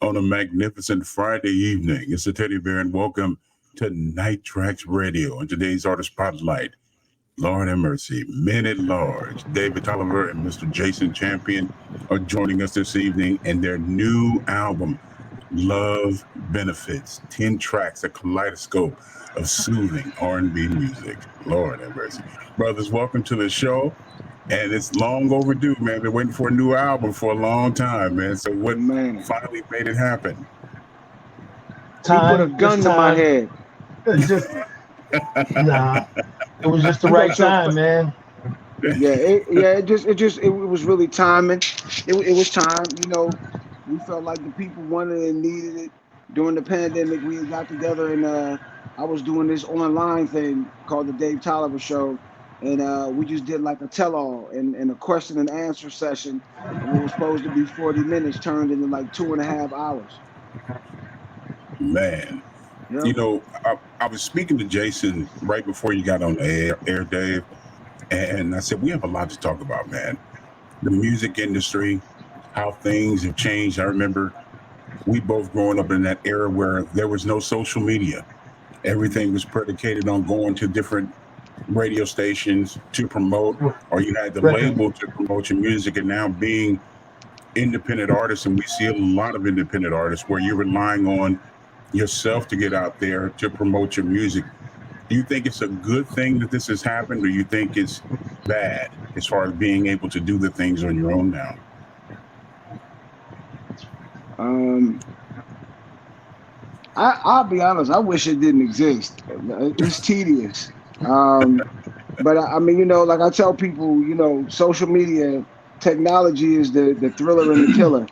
on a magnificent Friday evening. It's the Teddy Bear, and welcome to Night Traxx Radio. And today's artist spotlight, Lord have mercy, men at large, David Tolliver and Mr. Jason Champion are joining us this evening, and their new album, Love Benefits, 10 tracks, a kaleidoscope of soothing R&B music. Lord have mercy. Brothers, welcome to the show. And it's long overdue, man. Been waiting for a new album for a long time, man. So what finally made it happen? Time, he put a gun to my head. Just nah. It was just the right time, man. It was really timing. It was time. You know, we felt like the people wanted and needed it during the pandemic. We got together and I was doing this online thing called the Dave Tolliver Show. And we just did like a tell-all and a question and answer session. And it was supposed to be 40 minutes, turned into like 2.5 hours. Man, yep. You know, I was speaking to Jason right before you got on the air, Dave, and I said, we have a lot to talk about, man. The music industry, how things have changed. I remember we both growing up in that era where there was no social media. Everything was predicated on going to different radio stations to promote, or you had the label to promote your music. And now being independent artists, and we see a lot of independent artists where you're relying on yourself to get out there to promote your music. Do you think it's a good thing that this has happened, or you think it's bad as far as being able to do the things on your own now? I'll be honest, I wish it didn't exist. It's tedious. But I mean, you know, like I tell people, you know, social media technology is the thriller and the killer.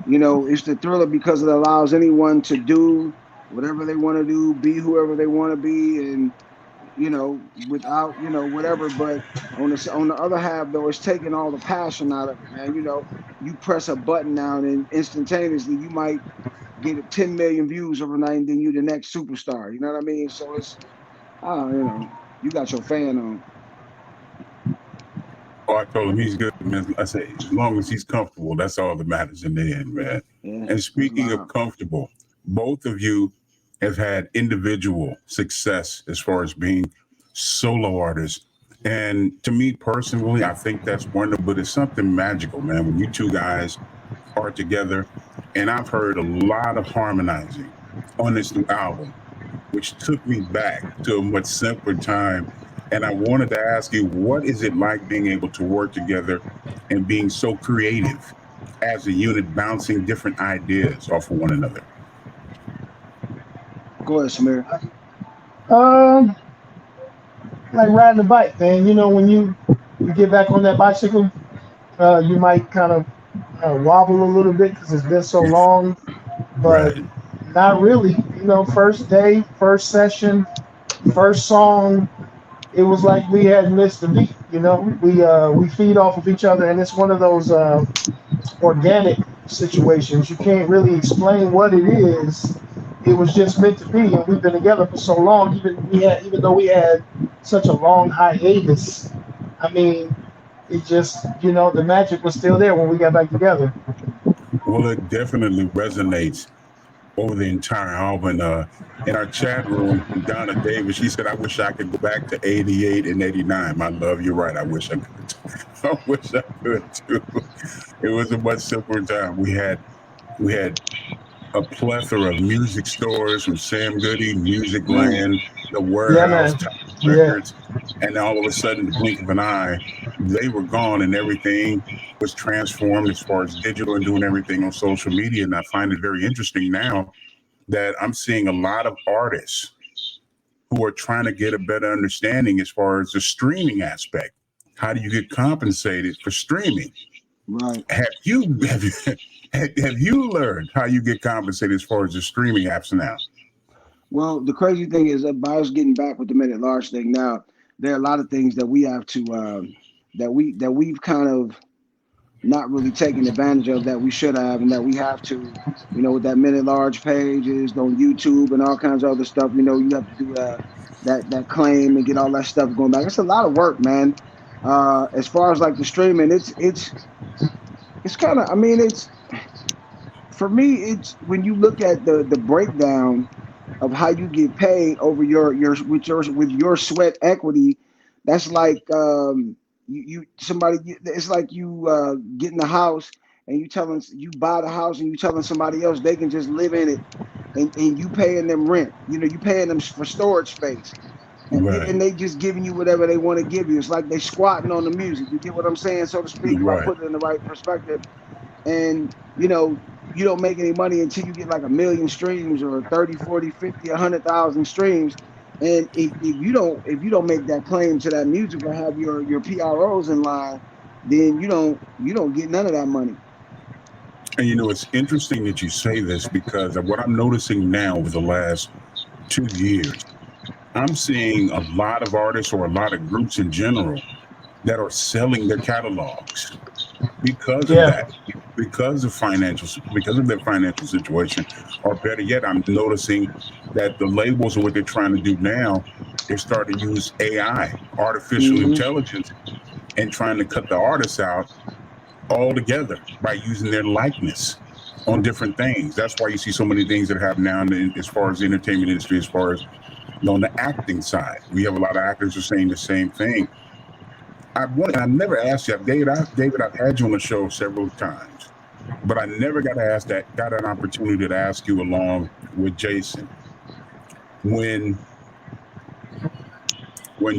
You know, it's the thriller because it allows anyone to do whatever they want to do, be whoever they want to be, and you know, without, you know, whatever. But on the other half, though, it's taking all the passion out of it, man. You know, you press a button now and instantaneously you might get 10 million views overnight, and then you're the next superstar. You know what I mean? So it's, you know, you got your fan on. Oh, I told him he's good, man. I say, as long as he's comfortable, that's all that matters in the end, man. Yeah, and speaking of comfortable, both of you have had individual success as far as being solo artists. And to me personally, I think that's wonderful, but it's something magical, man, when you two guys are together. And I've heard a lot of harmonizing on this new album, which took me back to a much simpler time. And I wanted to ask you, what is it like being able to work together and being so creative as a unit, bouncing different ideas off of one another? Go ahead, Samir. Like riding a bike, man. You know, when you get back on that bicycle, you might kind of wobble a little bit because it's been so long, but not really. You know, first day, first session, first song, it was like we had missed a beat. You know, we feed off of each other, and it's one of those organic situations. You can't really explain what it is. It was just meant to be, and we've been together for so long. Even though we had such a long hiatus, I mean, it just, you know, the magic was still there when we got back together. Well, it definitely resonates over the entire album. In our chat room, Donna Davis, she said, I wish I could go back to 88 and 89. My love, you're right. I wish I could. I wish I could too. It was a much simpler time. We had a plethora of music stores from Sam Goody, Music Land, The Warehouse, Records, and all of a sudden, the blink of an eye, they were gone, and everything was transformed as far as digital and doing everything on social media. And I find it very interesting now that I'm seeing a lot of artists who are trying to get a better understanding as far as the streaming aspect. How do you get compensated for streaming? Right. Have you learned how you get compensated as far as the streaming apps now? Well, the crazy thing is that by us getting back with the Men at Large thing now, there are a lot of things that we have to that we've kind of not really taken advantage of that we should have, and that we have to, you know, with that Men at Large page is on YouTube and all kinds of other stuff. You know, you have to do that claim and get all that stuff going back. It's a lot of work, man. As far as like the streaming, it's kind of, I mean, it's for me, it's when you look at the breakdown of how you get paid over your sweat equity. That's like you somebody. It's like you getting a house and you buy the house and you telling somebody else they can just live in it, and you paying them rent. You know, you paying them for storage space. Right. And they just giving you whatever they want to give you. It's like they squatting on the music. You get what I'm saying, so to speak, if I Right. put it in the right perspective. And you don't make any money until you get like a million streams or 30, 40, 50, 100,000 streams. And if you don't make that claim to that music or have your PROs in line, then you don't get none of that money. And it's interesting that you say this because of what I'm noticing now over the last 2 years, I'm seeing a lot of artists or a lot of groups in general that are selling their catalogs because of Yeah, that, because of their financial situation, or better yet, I'm noticing that the labels and what they're trying to do now, they're starting to use AI, artificial Hmm. intelligence, and trying to cut the artists out altogether by using their likeness on different things. That's why you see so many things that happen now as far as the entertainment industry, as far as on the acting side. We have a lot of actors who are saying the same thing. I've never asked you, David, I've had you on the show several times, but I never got an opportunity to ask you along with Jason when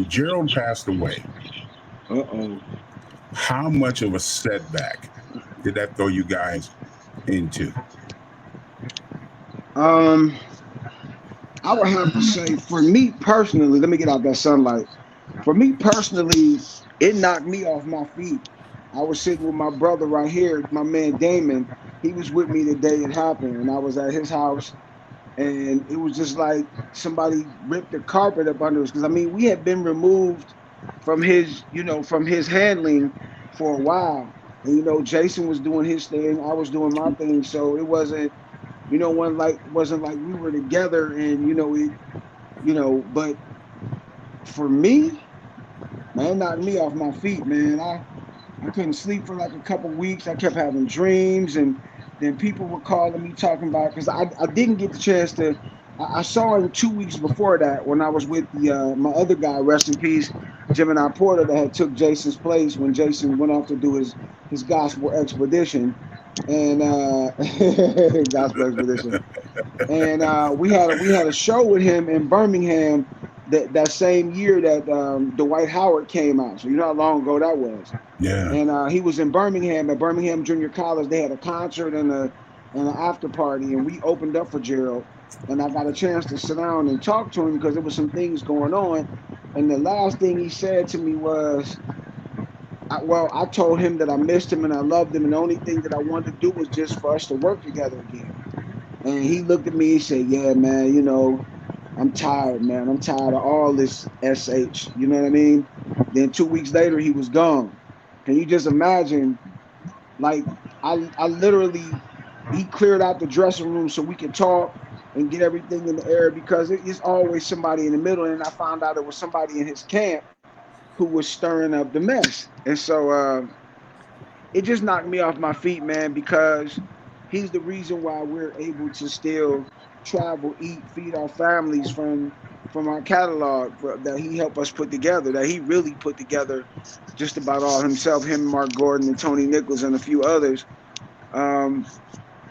Gerald passed away. Uh-oh. How much of a setback did that throw you guys into? Um, I would have to say, for me personally, let me get out that sunlight. For me personally, it knocked me off my feet. I was sitting with my brother right here, my man Damon. He was with me the day it happened, and I was at his house, and it was just like somebody ripped the carpet up under us. Because I mean, we had been removed from his handling for a while, and Jason was doing his thing, I was doing my thing, so it wasn't like we were together, and but for me, man, it knocked me off my feet, man. I couldn't sleep for like a couple weeks. I kept having dreams, and then people were calling me talking about because I didn't get the chance to. I saw him 2 weeks before that when I was with my other guy, rest in peace, Gemini Porter, that had took Jason's place when Jason went off to do his gospel expedition, and gospel expedition, and we had a show with him in Birmingham that same year that Dwight Howard came out. So you know how long ago that was. Yeah. And he was in Birmingham at Birmingham Junior College. They had a concert and an after party, and we opened up for Gerald. And I got a chance to sit down and talk to him because there was some things going on. And the last thing he said to me was, I told him that I missed him and I loved him, and the only thing that I wanted to do was just for us to work together again. And he looked at me and said, "Yeah, man, I'm tired, man. I'm tired of all this sh. You know what I mean?" Then 2 weeks later, he was gone. Can you just imagine? Like I literally, he cleared out the dressing room so we could talk and get everything in the air because it is always somebody in the middle. And I found out it was somebody in his camp who was stirring up the mess. And so it just knocked me off my feet, man, because he's the reason why we're able to still travel, eat, feed our families from our catalog that he helped us put together, that he really put together just about all himself, him, Mark Gordon, and Tony Nichols, and a few others. Um,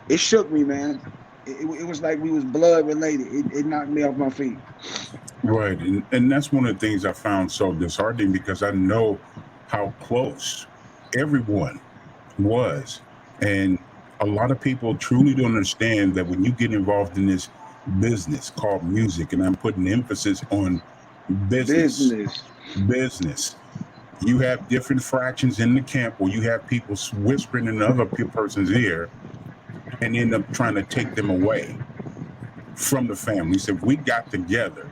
it shook me, man. It was like we was blood related. It knocked me off my feet. Right. And that's one of the things I found so disheartening because I know how close everyone was. And a lot of people truly don't understand that when you get involved in this business called music, and I'm putting emphasis on business, Business. business, you have different fractions in the camp where you have people whispering in another person's ear and end up trying to take them away from the family. So we got together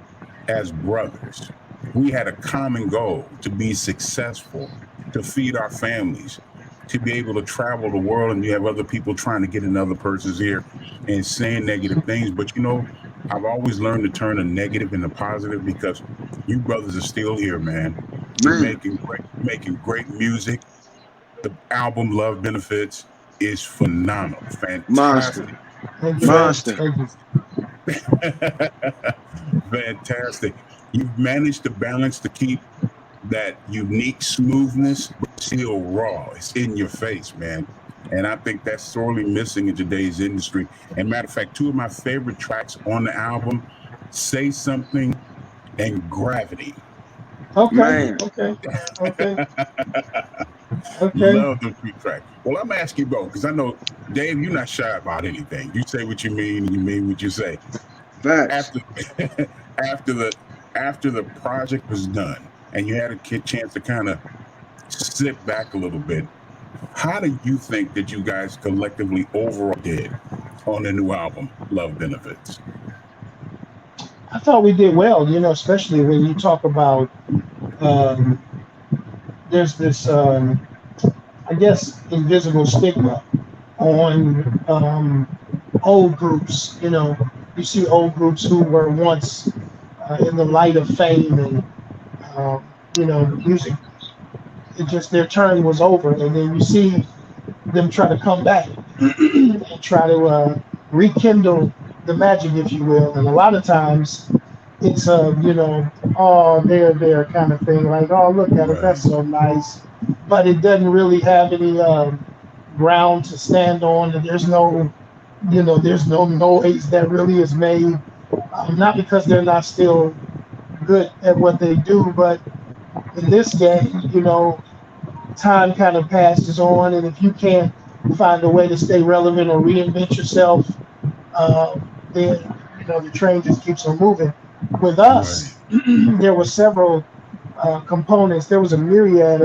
as brothers. We had a common goal to be successful, to feed our families, to be able to travel the world, and you have other people trying to get in other person's ear and saying negative things. But I've always learned to turn a negative into positive because you brothers are still here, man. You're Man. making great music. The album Love Benefits. is phenomenal, Monster. fantastic, Thank you, man. Monster. Thank you. fantastic. You've managed to balance to keep that unique smoothness, but still raw. It's in your face, man. And I think that's sorely missing in today's industry. And matter of fact, two of my favorite tracks on the album, Say Something and Gravity. Okay. Man. Okay. Okay. Okay. Love those two tracks. Well, I'm asking you both because I know, Dave, you're not shy about anything. You say what you mean, and you mean what you say. Facts. After after the after the project was done, and you had a chance to kind of sit back a little bit, how do you think that you guys collectively overall did on the new album, Love Benefits? I thought we did well, especially when you talk about um, there's this, I guess, invisible stigma on old groups. You see old groups who were once in the light of fame and music. It just their turn was over, and then you see them try to come back and try to rekindle the magic, if you will. And a lot of times it's oh there kind of thing, like, oh, look at it, Right, that's so nice, but it doesn't really have any ground to stand on, and there's no noise that really is made, not because they're not still good at what they do, but in this game, time kind of passes on, and if you can't find a way to stay relevant or reinvent yourself, uh, then the train just keeps on moving. With right, us, there were several components. There was a myriad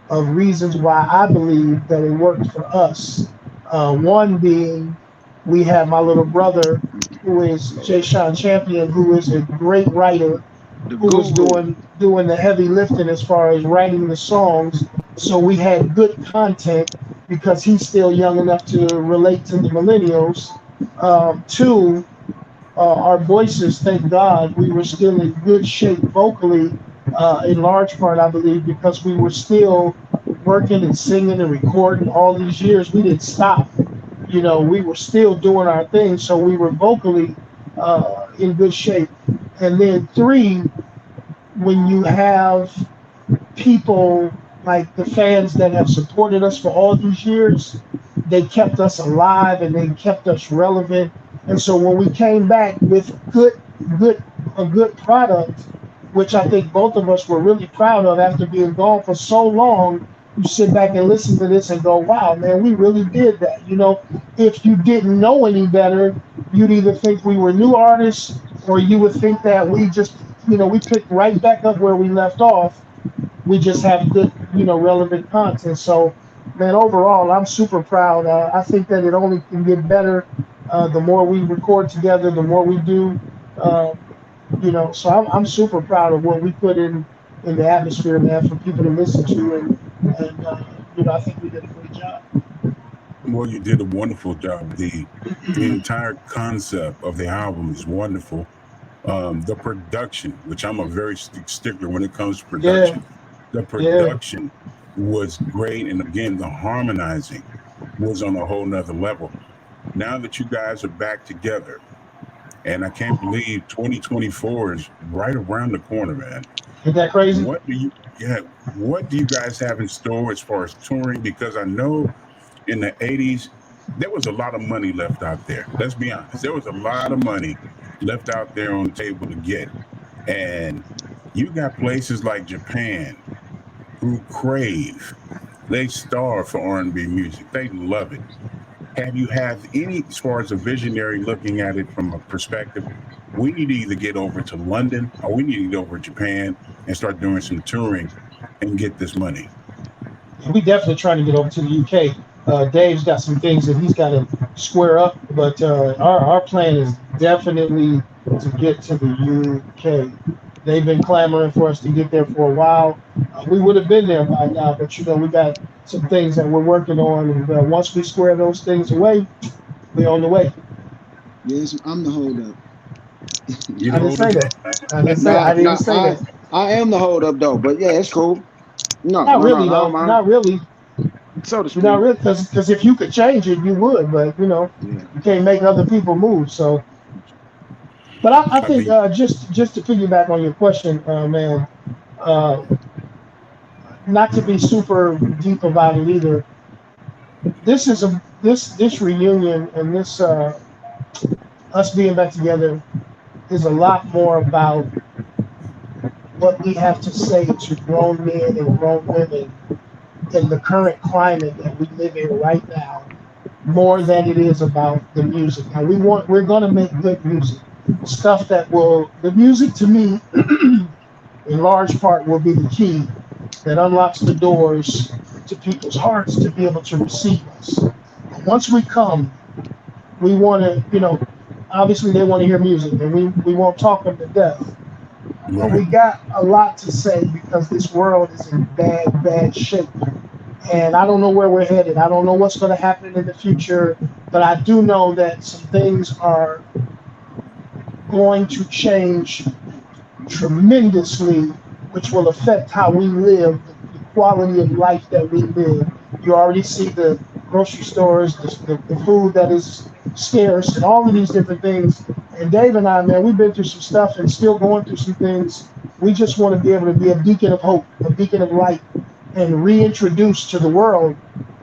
of reasons why I believe that it worked for us. One being, we have my little brother, who is Jay Sean Champion, who is a great writer, The who was guru. doing the heavy lifting as far as writing the songs. So we had good content because he's still young enough to relate to the millennials. Two, our voices, thank God, we were still in good shape vocally, in large part, I believe, because we were still working and singing and recording all these years. We didn't stop. We were still doing our thing, so we were vocally in good shape. And then three, when you have people like the fans that have supported us for all these years, they kept us alive and they kept us relevant. And so when we came back with good, a good product, which I think both of us were really proud of after being gone for so long, you sit back and listen to this and go, wow, man, we really did that. If you didn't know any better, you'd either think we were new artists, or you would think that we just, we picked right back up where we left off. We just have good, relevant content. So, man, overall, I'm super proud. I think that it only can get better the more we record together, the more we do. Uh, so I'm super proud of what we put in the atmosphere, man, for people to listen to, and I think we did a great job. well, you did a wonderful job. The entire concept of the album is wonderful. The production, which I'm a very stickler when it comes to Yeah, production, the yeah. production was great. And again, the harmonizing was on a whole nother level. Now that you guys are back together, and I can't believe 2024 is right around the corner, man. Ain't that crazy? What do you, yeah, what do you guys have in store as far as touring? Because I know in the 80s, there was a lot of money left out there. Let's be honest. There was a lot of money left out there on the table to get. And you got places like Japan who crave, they starve for R&B music. They love it. Have you had any, as far as a visionary looking at it from a perspective, we need to either get over to London or we need to get over to Japan and start doing some touring and get this money? We definitely trying to get over to the UK. Dave's got some things that he's got to square up, but our plan is definitely to get to the UK. They've been clamoring for us to get there for a while. We would have been there by now, but we got some things that we're working on, and once we square those things away, we're on the way. Yes, I'm the holdup. You I know didn't what say it is? that. I Nah, didn't nah, say that. I am the holdup though. But yeah, it's cool. No, Not no, no, really I don't though. mind. Not really. so to You're not speak. really, because if you could change it, you would, but Yeah. you can't make other people move. So, but I I think think just to piggyback on your question, man, uh, not to be super deep about it either. This reunion and this us being back together is a lot more about what we have to say to grown men and grown women in the current climate that we live in right now, more than it is about the music. Now we're gonna make good music, stuff that will the music to me in large part will be the key that unlocks the doors to people's hearts to be able to receive us. Once we come, we want to, obviously they want to hear music, and we won't talk them to death. But right. we got a lot to say because this world is in bad shape. And I don't know where we're headed. I don't know what's going to happen in the future, but I do know that some things are going to change tremendously, which will affect how we live, the quality of life that we live. You already see the grocery stores, the food that is scarce, and all of these different things. And Dave and I, man, we've been through some stuff and still going through some things. We just want to be able to be a beacon of hope, a beacon of light, and reintroduce to the world,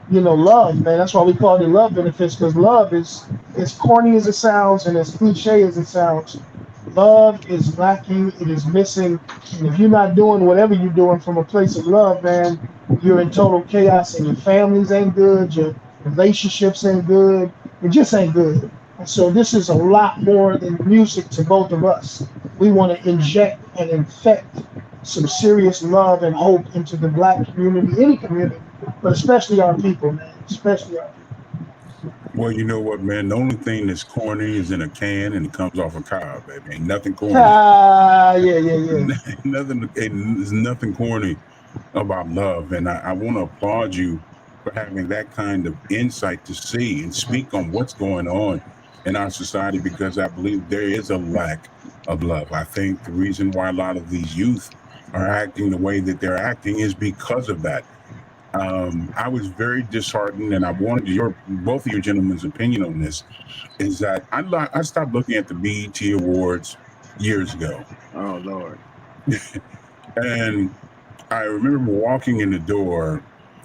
love, man. That's why we call it love benefits, because love is, as corny as it sounds and as cliche as it sounds, love is lacking, it is missing. And if you're not doing whatever you're doing from a place of love, man, you're in total chaos and your families ain't good, your relationships ain't good, it just ain't good. And so this is a lot more than music to both of us. We want to inject and infect some serious love and hope into the black community, any community, but especially our people, man, especially our people. Well, you know what, man? The only thing that's corny is in a can and it comes off a cob, baby. Ain't nothing corny. Ah, yeah, yeah, yeah. There's nothing corny about love. And I want to applaud you for having that kind of insight to see and speak on what's going on in our society, because I believe there is a lack of love. I think the reason why a lot of these youth are acting the way that they're acting is because of that. I was very disheartened, and I wanted both of your gentlemen's opinion on this. Is that I stopped looking at the BET Awards years ago, Oh Lord. and I remember walking in the door,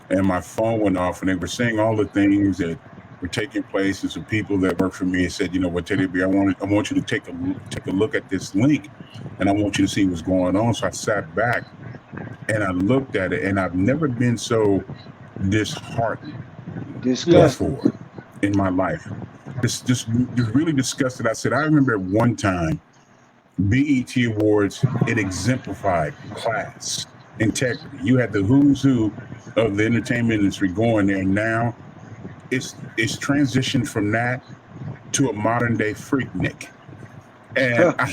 and my phone went off, and they were saying all the things that were taking place, and some people that work for me said, "You know what, Teddy B, I want you to take a look at this link, and I want you to see what's going on." So I sat back and I looked at it, and I've never been so disheartened Yeah. Disgusting. before in my life. Just really disgusted. I said, I remember at one time, BET Awards, it exemplified class, integrity. You had the who's who of the entertainment industry going there. Now it's transitioned from that to a modern day freaknik. And I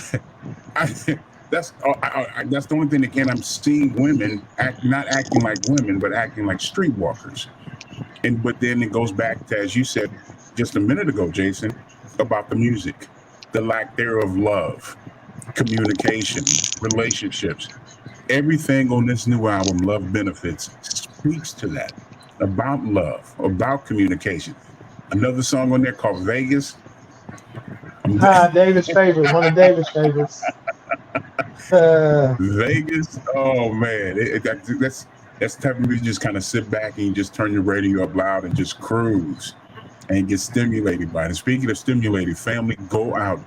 that's the only thing that can. I'm seeing women not acting like women, but acting like streetwalkers. But then it goes back to, as you said just a minute ago, Jason, about the music, the lack thereof of love, communication, relationships. Everything on this new album, Love Benefits, speaks to that, about love, about communication. Another song on there called Vegas. David's favorite, one of David's favorites. Uh, Vegas. Oh man, that's the type of music you just kind of sit back and you just turn your radio up loud and just cruise and get stimulated by it. Speaking of stimulated, family, go out,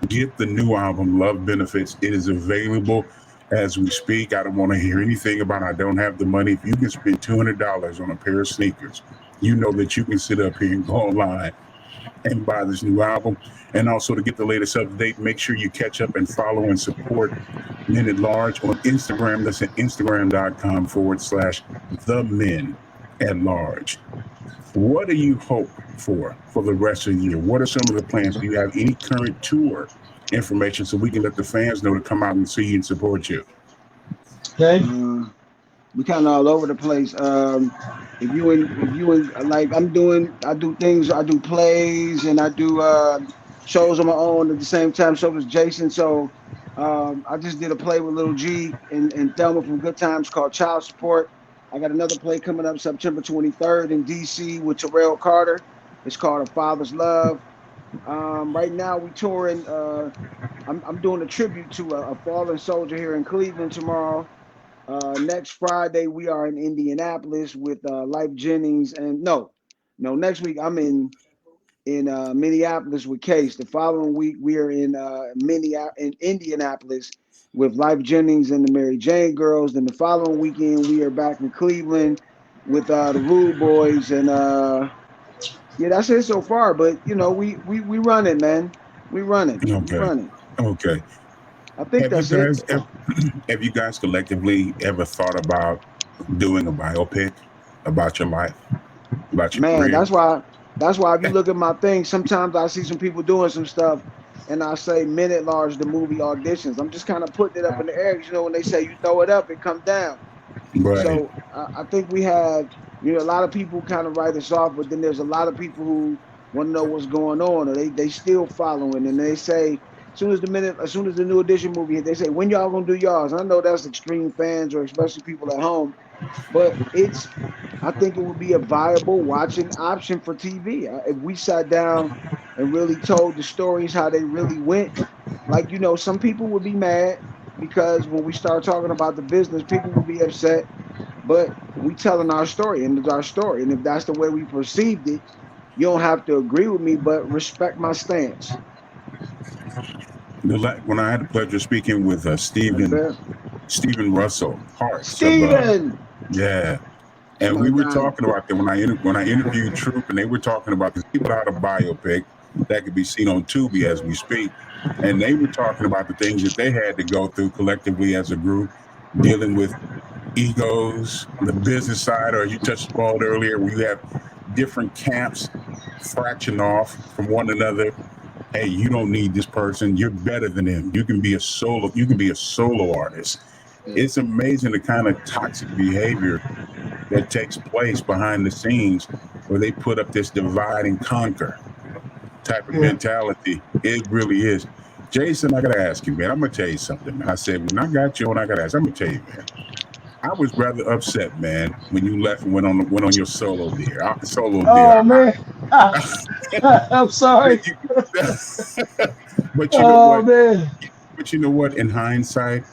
get the new album, Love Benefits. It is available as we speak. I don't want to hear anything about I don't have the money. If you can spend $200 on a pair of sneakers, you know that you can sit up here and go online and buy this new album. And also to get the latest update, make sure you catch up and follow and support Men at Large on Instagram. That's at Instagram.com/the Men at Large. What do you hope for the rest of the year? What are some of the plans? Do you have any current tour information so we can let the fans know to come out and see you and support you? Dave? We kind of all over the place. If you in like I do things, I do plays and I do shows on my own at the same time. So does Jason. So I just did a play with Little G and Thelma from Good Times called Child Support. I got another play coming up September 23rd in DC with Terrell Carter. It's called A Father's Love. Right now we touring. I'm doing a tribute to a fallen soldier here in Cleveland tomorrow. Next Friday we are in Indianapolis with Life Jennings, and next week I'm in Minneapolis with Case. The following week we are in Indianapolis with Life Jennings and the Mary Jane Girls. Then the following weekend we are back in Cleveland with the Rude Boys, and yeah, that's it so far. But we run it, man. We run it. We Okay. run it. Okay. I think Have you that's it. guys have you guys collectively ever thought about doing a biopic about your life, about your Man, career? that's why if you look at my thing, sometimes I see some people doing some stuff and I say minute large the movie auditions. I'm just kind of putting it up in the air. When they say you throw it up, it come down. Right. So I think we have, a lot of people kind of write us off, but then there's a lot of people who want to know what's going on, or they still following, and they say as soon as the new edition movie hit, they say when y'all gonna do y'all's. I know that's extreme fans or especially people at home, but I think it would be a viable watching option for TV if we sat down and really told the stories how they really went. Like some people would be mad because when we start talking about the business, people would be upset. But we telling our story, and it's our story. And if that's the way we perceived it, you don't have to agree with me, but respect my stance. When I had the pleasure of speaking with That's fair. Stephen Russell Parks of Steven, yeah, that's and my we were guy. talking about that when I interviewed Troop, and they were talking about this. He put out a biopic that could be seen on Tubi as we speak, and they were talking about the things that they had to go through collectively as a group, dealing with egos, the business side, or you touched upon earlier, where you have different camps fraction off from one another. Hey, you don't need this person. You're better than him. You can be a solo. You can be a solo artist. Yeah. It's amazing the kind of toxic behavior that takes place behind the scenes, where they put up this divide and conquer type of Yeah. mentality. It really is. Jason, I gotta ask you, man. I'm gonna tell you something. Man. I said when I got you, and I gotta ask. I'm gonna tell you, man. I was rather upset, man, when you left and went on your solo deal. Oh man, I'm sorry. But you know Oh what? man, But you know what? In hindsight,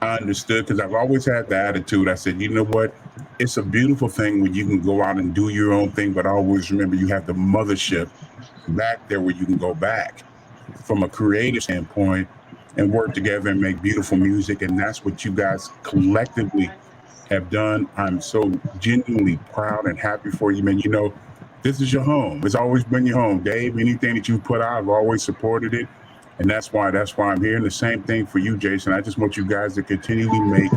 I understood because I've always had the attitude. I said, you know what? It's a beautiful thing when you can go out and do your own thing, but always remember you have the mothership back there where you can go back from a creative standpoint and work together and make beautiful music. And that's what you guys collectively have done. I'm so genuinely proud and happy for you, man. This is your home. It's always been your home, Dave. Anything that you put out, I've always supported it. And that's why I'm here. And the same thing for you, Jason. I just want you guys to continually make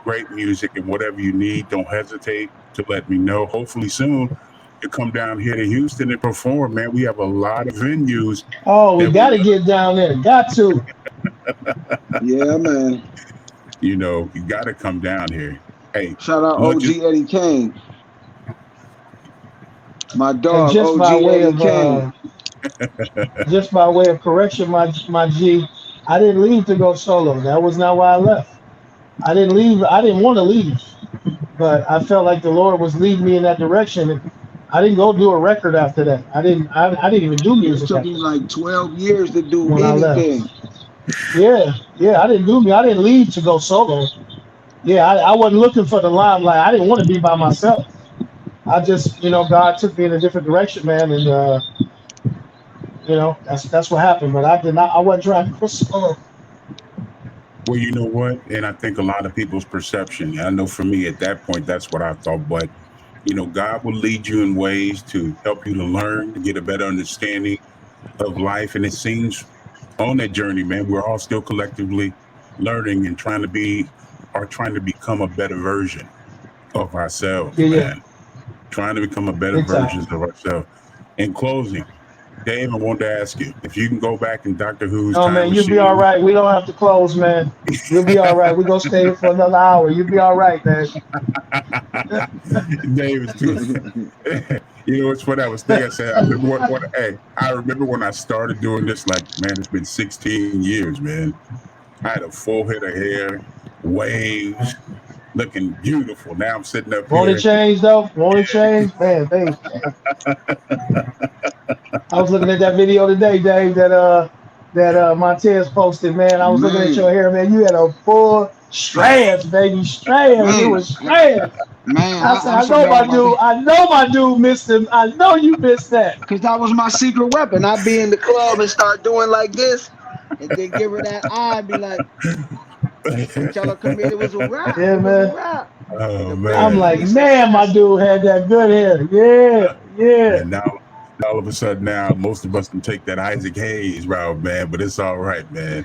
great music, and whatever you need, don't hesitate to let me know. Hopefully soon you come down here to Houston and perform, man. We have a lot of venues oh, we that we got to get down there. Got to. Yeah, man. you got to come down here. Hey, Shout out much as OG Eddie Kane, my And dog OG Eddie Kane. just by way of correction, my G, I didn't leave to go solo. That was not why I left. I didn't leave. I didn't want to leave, but I felt like the Lord was leading me in that direction. And I didn't go do a record after that. I didn't even do It music took after you that like 12 years to do when I left. anything. Yeah, yeah. I didn't do me. I didn't leave to go solo. Yeah, I wasn't looking for the limelight. I didn't want to be by myself. I just, God took me in a different direction, man, and that's what happened. But I did not. I wasn't trying to go solo. Well, you know what? And I think a lot of people's perception, I know for me at that point, that's what I thought. But, God will lead you in ways to help you to learn, to get a better understanding of life. And it seems on that journey, man, we're all still collectively learning and trying to become a better version of ourselves, Yeah, yeah, man. Trying to become a better big time. version of ourselves. In closing, Dave, I want to ask you if you can go back in Doctor Who's Oh time man, you'll be all machine. right. We don't have to close, man. You'll be all right. We're gonna stay here for another hour. You'll be all right, man. Dave is too. It's what I was thinking. I said, I remember when I started doing this, like, man, it's been 16 years, man. I had a full head of hair, waves, looking beautiful. Now I'm sitting up Won't it here. change though? Won't it change? Man, things change. I was looking at that video today, Dave, that Montez posted, man. I was looking at your Man, hair, man. You had a full strands, baby. Strands. It was man, strands. man. I said, I'm I so know glad my about dude. that. I know my dude missed him. I know you missed that. Cause that was my secret weapon. I'd be in the club and start doing like this, and then give her that eye and be like, and tell her, come here, it was a wrap. Yeah, It was a man. wrap. And Oh the baby I'm would man. like, be man, my success. dude had that good hair. Yeah, yeah. And now all of a sudden now most of us can take that Isaac Hayes route, man, but it's all right, man.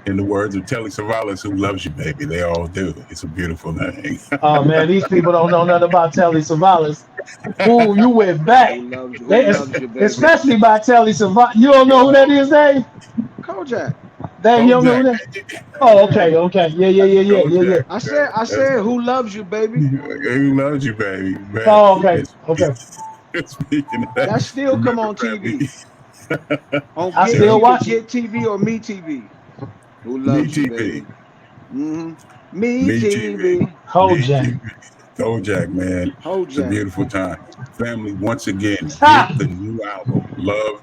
In the words of Telly Savalas, who loves you, baby. They all do. It's a beautiful thing. Oh man, these people don't know nothing about Telly Savalas. Ooh, you went back. Who loves you? Who They, loves you, baby? especially by Telly Savalas. You don't know who that is, Dave? Kojak. Dave, you don't know who Kojak, that? Oh, okay, okay. Yeah, yeah, yeah, yeah, yeah, yeah. Kojak, I that's said, who loves you, baby? who loves you, baby, man. Oh, okay, okay. Speaking of that, That still come remember, on family, TV. On I get still either watch it. Get TV or Me TV. Who Me loves you, TV, baby? Me Me TV, TV. Me Kojak. TV, Kojak, man. It's a Kojak. beautiful time. Family, once again, get Ha! the new album, Love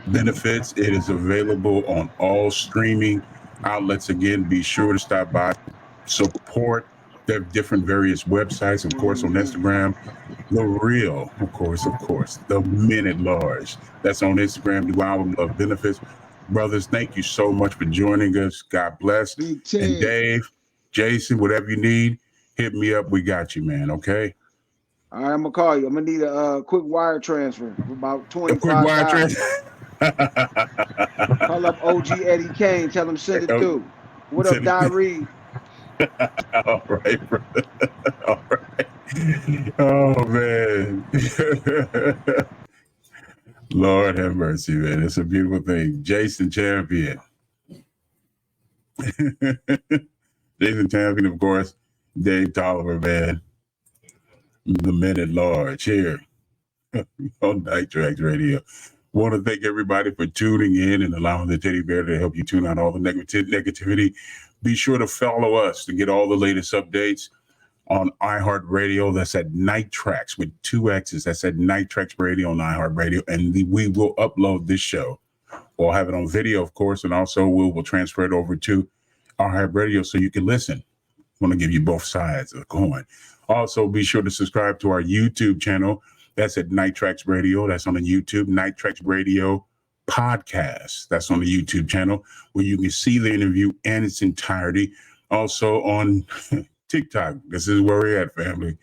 Benefits. It is available on all streaming outlets. Again, be sure to stop by, support their different various websites, of course, on Instagram. The Real, of course, the Men at Large. That's on Instagram, new album, Love Benefits. Brothers, thank you so much for joining us. God bless. Big And Ted. Dave, Jason, whatever you need, hit me up. We got you, man. Okay. All right, I'm gonna call you. I'm gonna need a quick wire transfer of about A quick wire 25,000. transfer. Call up OG Eddie Kane. Tell him send it Oh, through. What up, send it- Diary? All right, brother. All right. Oh man. Lord have mercy, man. It's a beautiful thing. Jason Champion. Jason Champion, of course. Dave Tolliver, man. The Men at Large here on Night Traxx Radio. Want to thank everybody for tuning in and allowing the teddy bear to help you tune out all the negativity. Be sure to follow us to get all the latest updates on iHeartRadio. That's at Night Traxx with 2 X's. That's at Night Traxx Radio on iHeartRadio. And we will upload this show. We'll have it on video, of course, and also we will transfer it over to iHeartRadio so you can listen. I want to give you both sides of the coin. Also, be sure to subscribe to our YouTube channel. That's at Night Traxx Radio. That's on the YouTube. Night Traxx Radio Podcast. That's on the YouTube channel where you can see the interview in its entirety. Also on TikTok. This is where we're at, family.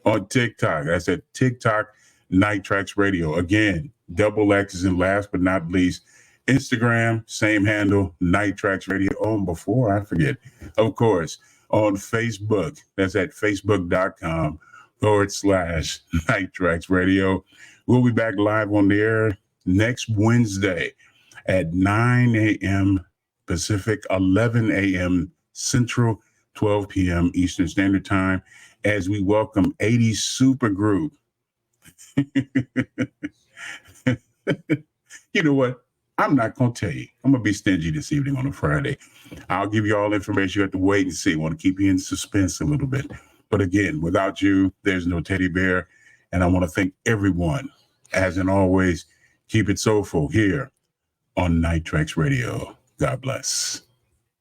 On TikTok. That's at TikTok Night Traxx Radio. Again, double X's, and last but not least, Instagram, same handle, Night Traxx Radio. Oh, and before I forget, of course, on Facebook. That's at facebook.com/Night Traxx Radio. We'll be back live on the air next Wednesday at 9 a.m. Pacific, 11 a.m. Central, 12 p.m. Eastern Standard Time, as we welcome 80s supergroup. You know what? I'm not going to tell you. I'm going to be stingy this evening on a Friday. I'll give you all the information. You have to wait and see. I want to keep you in suspense a little bit. But again, without you, there's no teddy bear. And I want to thank everyone. As in always, keep it soulful here on Night Traxx Radio. God bless.